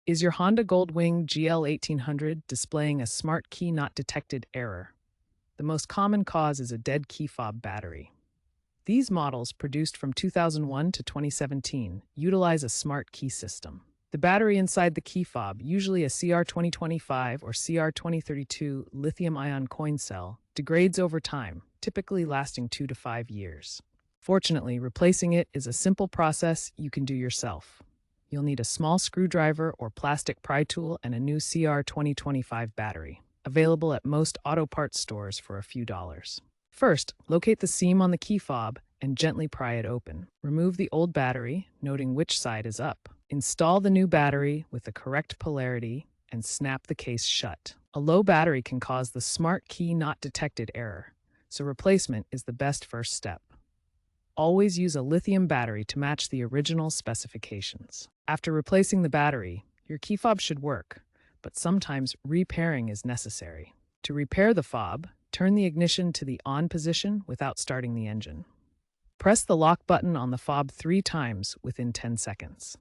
Is your Honda Gold Wing GL1800 displaying a smart key not detected error? The most common cause is a dead key fob battery. These models, produced from 2001 to 2017, utilize a smart key system. The battery inside the key fob, usually a CR2025 or CR2032 lithium-ion coin cell, degrades over time, typically lasting 2 to 5 years. Fortunately, replacing it is a simple process you can do yourself. You'll need a small screwdriver or plastic pry tool and a new CR2025 battery, available at most auto parts stores for a few dollars. First, locate the seam on the key fob and gently pry it open. Remove the old battery, noting which side is up. Install the new battery with the correct polarity and snap the case shut. A low battery can cause the smart key not detected error, so replacement is the best first step. Always use a lithium battery to match the original specifications. After replacing the battery, your key fob should work, but sometimes repairing is necessary. To repair the fob, turn the ignition to the on position without starting the engine. Press the lock button on the fob 3 times within 10 seconds.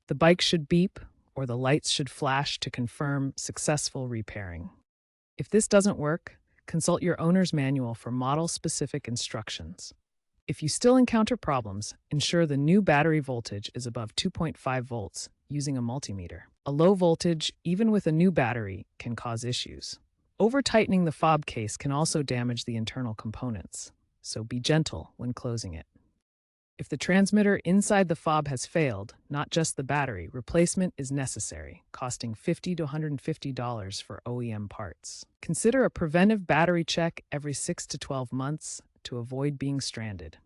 The bike should beep or the lights should flash to confirm successful repairing. If this doesn't work, consult your owner's manual for model-specific instructions. If you still encounter problems, ensure the new battery voltage is above 2.5 volts using a multimeter. A low voltage, even with a new battery, can cause issues. Over-tightening the fob case can also damage the internal components, so be gentle when closing it. If the transmitter inside the fob has failed, not just the battery, replacement is necessary, costing $50 to $150 for OEM parts. Consider a preventive battery check every 6 to 12 months to avoid being stranded.